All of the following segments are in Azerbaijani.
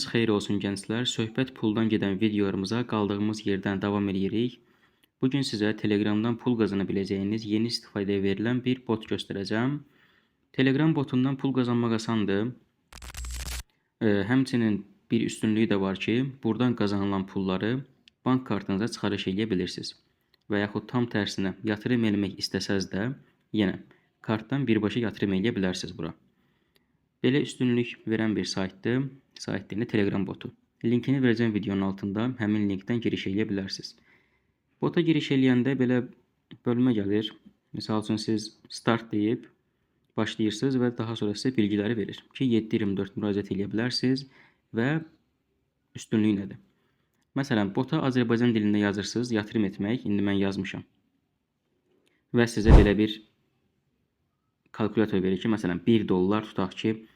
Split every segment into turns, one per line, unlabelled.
Gecəniz xeyir olsun gənclər. Söhbət puldan gedən videolarımıza qaldığımız yerdən davam edirik. Bugün sizə Telegramdan pul qazana biləcəyiniz yeni istifadəyə verilən bir bot göstərəcəm. Telegram botundan pul qazanmaq asandır. Həmçinin bir üstünlüyü də var ki, buradan qazanılan pulları bank kartınıza çıxarış edə bilirsiniz. Və yaxud tam tərsinə yatırım etmək istəsəz də, yenə kartdan birbaşa yatırım edə bilərsiniz bura. Belə üstünlük verən bir saytdır. Sayt deyilən Telegram botu. Linkini verəcəm videonun altında. Həmin linkdən giriş edə bilərsiniz. Bota giriş eləyəndə belə bölmə gəlir. Məsəl üçün siz start deyib başlayırsınız və daha sonra sizə bilgiləri verir ki, 7/24 müraciət edə bilərsiniz və üstünlüyü nədir? Məsələn, bota Azərbaycan dilində yazırsınız, yatırım etmək. İndi mən yazmışam. Və sizə belə bir kalkulyator verir ki, məsələn, $1 tutaq ki,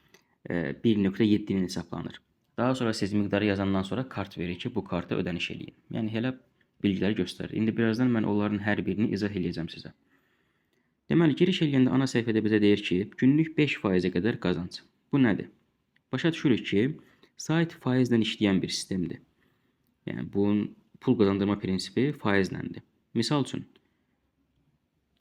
1.7-nin hesablanır. Daha sonra siz miqdarı yazandan sonra kart verir ki, bu karta ödəniş eləyin. Yəni, elə bilgiləri göstərir. İndi birazdan mən onların hər birini izah eləyəcəm sizə. Deməli, giriş eləyəndə ana səhifədə bizə deyir ki, günlük 5%-ə qədər qazanc. Bu nədir? Başa düşürük ki, sayt faizlə işləyən bir sistemdir. Yəni, bunun pul qazandırma prinsipi faizləndir. Misal üçün,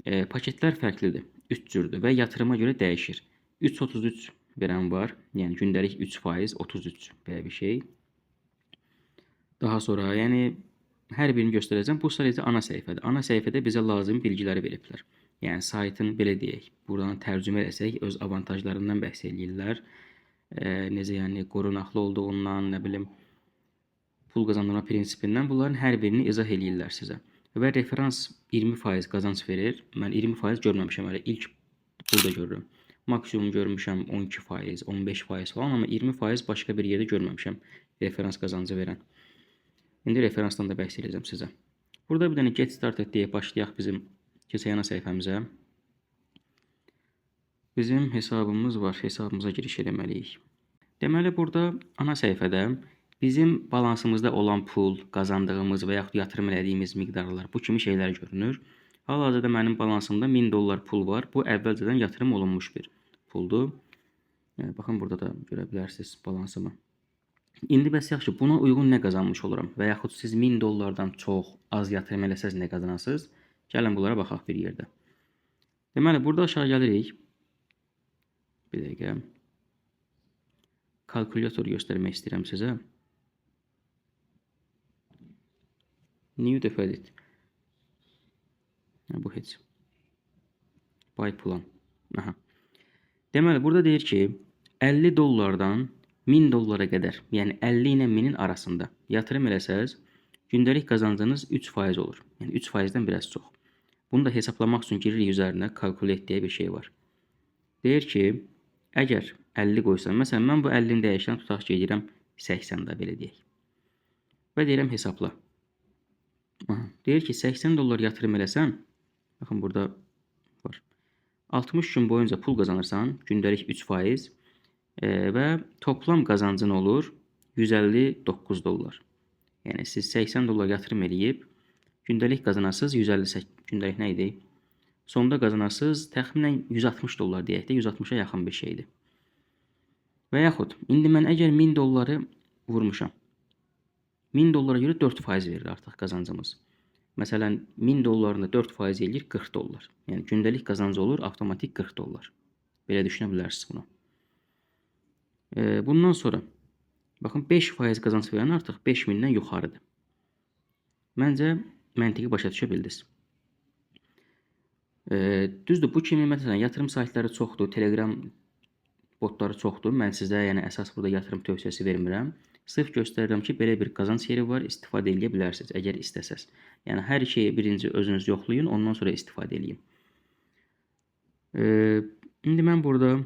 paketlər fərqlidir. 3 cürdür və yatırıma görə dəyişir. 3.33 verən var. Yəni gündəlik 3%, 33 belə bir şey. Daha sonra, yəni hər birini göstərəcəm. Bu sadəcə ana səhifədir. Ana səhifədə bizə lazım bilgiləri veriblər. Yəni saytın belə deyək, buradan tərcümə etsək öz avantajlarından bəhs edirlər. Necə yəni qorunaqlı olduğundan, nə bilim, pul qazandırma prinsipindən bunların hər birini izah eləyirlər sizə. Və referans 20% qazanc verir. Mən 20% görməmişəm, hələ ilk burada görürəm. Maksimum görmüşəm 12%, 15% falan, amma 20% başqa bir yerdə görməmişəm referans qazancı verən. İndi referansdan da bəhs edəcəm sizə. Burada bir dənə Get Started deyə başlayaq bizim keçən səhifəmizə. Bizim hesabımız var, hesabımıza giriş etməliyik. Deməli, burada ana səhifədə bizim balansımızda olan pul, qazandığımız və yaxud yatırım elədiyimiz miqdarlar, bu kimi şeylər görünür. Hal-hazırda mənim balansımda $1000 pul var. Bu əvvəlcədən yatırım olunmuş bir puldur. Baxın, burada da görə bilərsiniz balansımı. İndi bəs yaxşı, buna uyğun nə qazanmış oluram? Və yaxud siz $1000-dan çox, az yatırım eləsəz nə qazanasınız? Gəlin bunlara baxaq bir yerdə. Deməli, burada aşağı gəlirik. Bir dəqiqə. Kalkulyator göstərmək istəyirəm sizə. New deposit. Bu heç. Buy plan. Aha. Deməli, burada deyir ki, $50-dan $1000 qədər, yəni 50 ilə 1000-in arasında yatırım eləsəz, gündəlik qazancınız 3% olur. Yəni 3%-dən biraz çox. Bunu da hesablamaq üçün giririk üzərinə, calculate deyə bir şey var. Deyir ki, əgər 50 qoysam, məsələn, mən bu 50-ni dəyişdən tutaq ki, edirəm 80-də belə deyək. Və deyirəm hesabla. Aha. Deyir ki, $80 yatırım eləsəm, baxın, burada var. 60 gün boyunca pul qazanırsan, gündəlik 3% və toplam qazancın olur $159. Yəni siz $80 yatırım eləyib, gündəlik qazanasınız 158. Gündəlik nə idi? Sonda qazanasınız təxminən $160 deyək də, 160-a yaxın bir şeydir. Və yaxud, indi mən əgər $1000 vurmuşam, $1000 görə 4% verir artıq qazancımız. Məsələn, $1000-da 4% eləyir $40. Yəni gündəlik qazancı olur avtomatik $40. Belə düşünə bilərsiniz bunu. Bundan sonra, baxın, 5% qazanc verən artıq 5000-dən yuxarıdır. Məncə, məntiqi başa düşə bildiniz. Düzdür, bu kimi məsələn, yatırım saytları çoxdur, Telegram botları çoxdur. Mən sizə yəni əsas burada yatırım tövsiyəsi vermirəm. Sırf göstərirəm ki, belə bir qazanc yeri var, istifadə edə bilərsiniz, əgər istəsəz. Yəni, hər şeyi birinci özünüz yoxlayın, ondan sonra istifadə edin. İndi mən burada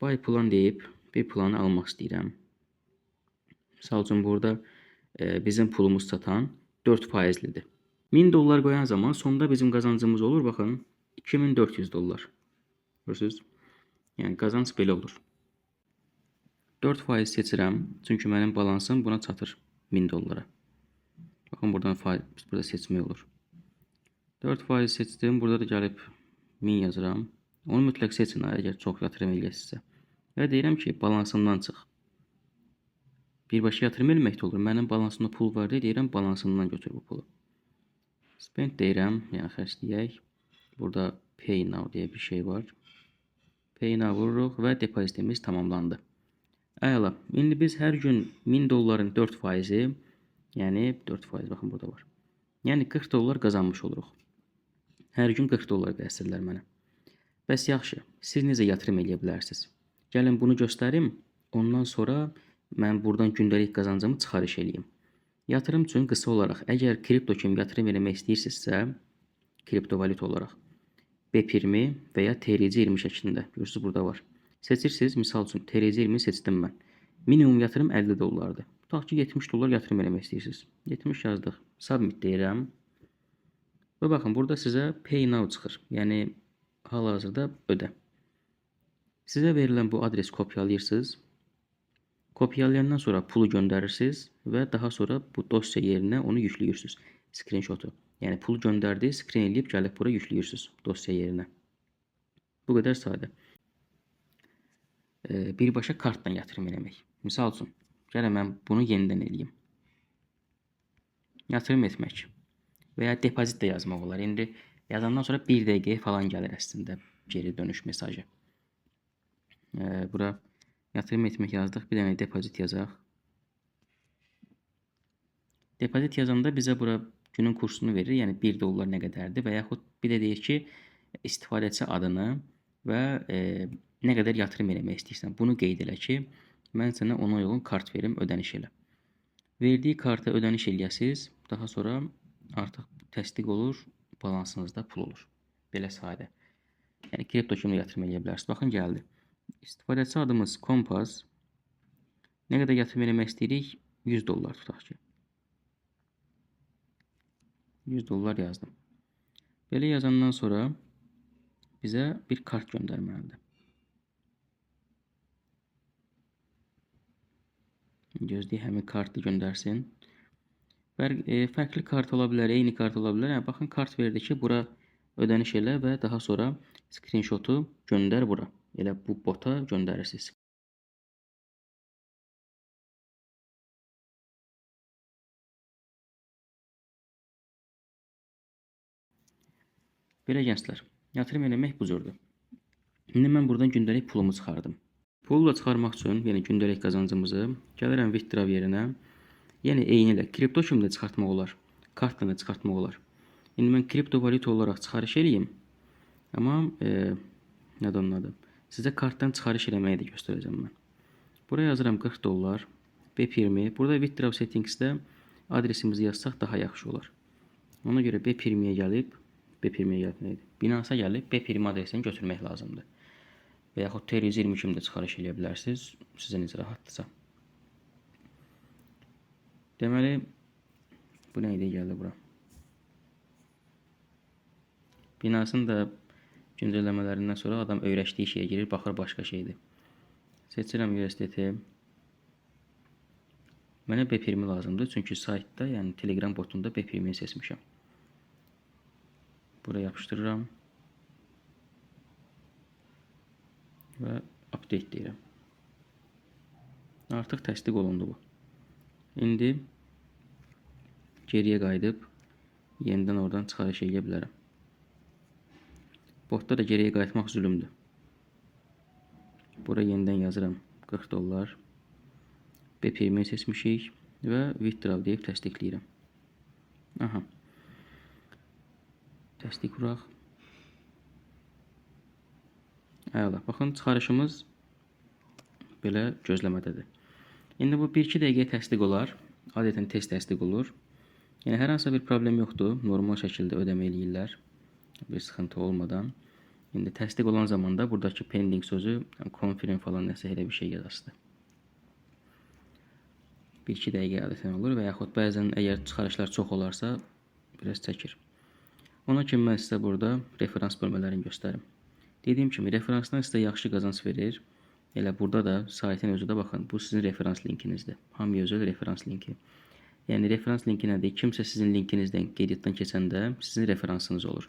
buy plan deyib, bir planı almaq istəyirəm. Misal üçün, burada bizim pulumuz satan 4%-lidir. $1000 qoyan zaman sonda bizim qazancımız olur, baxın, $2400. Görürsünüz? Yəni, qazanc belə olur. 4% seçirəm, çünki mənim balansım buna çatır $1000. Baxın, buradan burada seçmək olur. 4% seçdim, burada da gəlib 1000 yazıram. Onu mütləq seçin, əgər çox yatırım eləyəsinizsə. Və deyirəm ki, balansımdan çıx. Birbaşa yatırım eləmək də olur. Mənim balansımda pul var deyə deyirəm, balansımdan götür bu pulu. Spend deyirəm, yəni xərcləyək. Burada Pay Now deyə bir şey var. Pay Now vururuq və depozitimiz tamamlandı. Əla. İndi biz hər gün 1000 dolların 4%-i, yəni 4%, baxın burada var. Yəni 40 dollar qazanmış oluruq. Hər gün 40 dollar qəsdirlər mənə. Bəs yaxşı, siz necə yatırım eləyə bilərsiniz? Gəlin bunu göstərim, ondan sonra mən buradan gündəlik qazancımı çıxarış eləyim. Yatırım üçün qısa olaraq, əgər kripto kimi yatırım eləmək istəyirsinizsə, kriptovalyuta olaraq B20 və ya TRC20 şəklində, görürsünüz burada var. Seçirsiniz, misal üçün TRC20 seçdim mən. Minimum yatırım 50 dollardır. Tutaq ki 70 dollar yatırım eləmək istəyirsiniz. 70 yazdıq, submit deyirəm. Və baxın, burada sizə Pay Now çıxır. Yəni hal-hazırda ödə. Sizə verilən bu adresi kopyalayırsınız. Kopyalayandan sonra pulu göndərirsiniz və daha sonra bu dosya yerinə onu yükləyirsiniz. Screenshotu. Yəni pulu göndərdi, screen eləyib gəlib bura yükləyirsiniz dosya yerinə. Bu qədər sadə. Birbaşa kartdan yatırım eləmək. Misal üçün, gəlin mən bunu yenidən eləyim. Yatırım etmək və ya depozit də yazmaq olar. İndi yazandan sonra 1 dəqiqəyə falan gəlir əslində geri dönüş mesajı. Bura yatırım etmək yazdıq. Bir dənə depozit yazaq. Depozit yazanda bizə bura günün kursunu verir. Yəni 1 dollar nə qədərdir və yaxud bir də deyir ki, istifadəçi adını və nə qədər yatırım eləmək istəyirsən. Bunu qeyd elə ki, mən sənə ona uyğun kart verim, ödəniş elə. Verdiyi karta ödəniş eləyəsiniz. Daha sonra artıq təsdiq olur, balansınızda pul olur. Belə sadə. Yəni kripto kimi yatırım eləyə bilərsiniz. Baxın, gəldi. İstifadəçi adımız Kompas. Nə qədər yatırım eləmək istəyirik? 100 dollar tutaq ki. 100 dollar yazdım. Belə yazandan sonra bizə bir kart göndərməlidir. Gözləyək, həmin kartı göndərsin. Fərqli kart ola bilər, eyni kart ola bilər. Yəni, baxın, kart verdi ki, bura ödəniş elə və daha sonra screenshotu göndər bura. Elə bu bota göndərirsiniz. Belə gənclər, yatırım eləmək bu cürdür. İndi mən buradan gündəlik pulumu çıxardım. Pulu da çıxarmaq üçün, yəni gündəlik qazancımızı gəlirəm withdraw yerinə. Yəni eyni ilə kripto kimi də çıxartmaq olar, kartla da çıxartmaq olar. İndi mən kripto valyuta olaraq çıxarış eləyim. Amma nədir onun adı? Sizə kartdan çıxarış eləməyi də göstərəcəm mən. Buraya yazıram 40 dollar, B20. Burada withdraw settingsdə adresimizi yazsaq daha yaxşı olar. Ona görə B20-yə gəlib, Binance-a gəlib B20 adresini götürmək lazımdır. Və yaxud TRC20 kimi də çıxarış eləyə bilərsiniz, sizə necə rahatdırsa. Deməli, bu nə idi gəldi bura? Binance'ın da güncəlləmələrindən sonra adam öyrəşdiyi şeyə girir, baxır başqa şeydir. Seçirəm USDT. Mənə B20 lazımdır, çünki saytda, yəni Telegram botunda B20'yi seçmişəm. Buraya yapışdırıram və update deyirəm. Artıq təsdiq olundu bu. İndi geriyə qayıdıb yenidən oradan çıxarış eləyə bilərəm. Botda da geriyə qayıtmaq zülümdür. Buraya yenidən yazıram 40 dollar. B20'yi seçmişik və withdraw deyib təsdiqləyirəm. Aha. Təsdiq vuraq. Əla. Baxın, çıxarışımız belə gözləmədədir. İndi bu 1-2 dəqiqəyə təsdiq olar. Adətən tez təsdiq olur. Yəni hər hansı bir problem yoxdur. Normal şəkildə ödəmə eləyirlər. Bir sıxıntı olmadan. İndi təsdiq olan zamanda buradakı pending sözü confirm falan nəsə elə bir şey yazasıdır. 1-2 dəqiqə adətən olur və yaxud bəzən əgər çıxarışlar çox olarsa biraz çəkir. Ona kimi mən sizə burada referans bölmələrini göstərim. Dediyim kimi, referansdan sizə yaxşı qazanc verir. Elə burada da saytın özü də baxın, bu sizin referans linkinizdir. Hamıya özəl referans linki. Yəni referans linki nədir? Kimsə sizin linkinizdən qeydiyyatdan keçəndə sizin referansınız olur.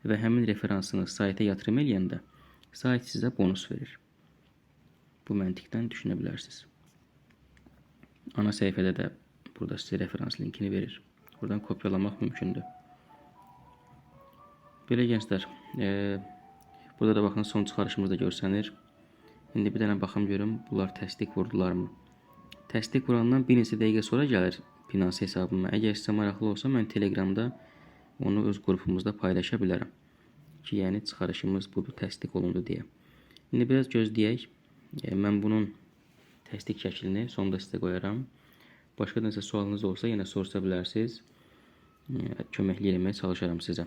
Və həmin referansınız sayta yatırım eləyəndə sayt sizə bonus verir. Bu məntiqdən düşünə bilərsiniz. Ana səhifədə də burada sizə referans linkini verir. Buradan kopyalamaq mümkündür. Belə gənclər, burada da baxın son çıxarışımız da görsənir. İndi bir dənə baxım görüm, bunlar təsdiq vurdularmı? Təsdiq vurandan bir neçə dəqiqə sonra gəlir Binance hesabıma. Əgər sizə maraqlı olsa, mən Telegramda onu öz qrupumuzda paylaşa bilərəm. Ki, yəni çıxarışımız bu təsdiq olundu deyə. İndi biraz gözləyək. Mən bunun təsdiq şəklini sonda sizə qoyaram. Başqa nəsə sualınız olsa, yenə soruşa bilərsiniz. Köməkli eləməyə çalışaram sizə.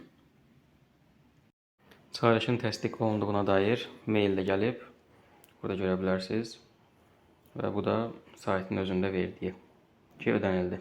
Çıxarışın təsdiq olunduğuna dair mail də gəlib. Burada görə bilərsiniz. Və bu da saytın özündə verdiyi ki, ödənildi.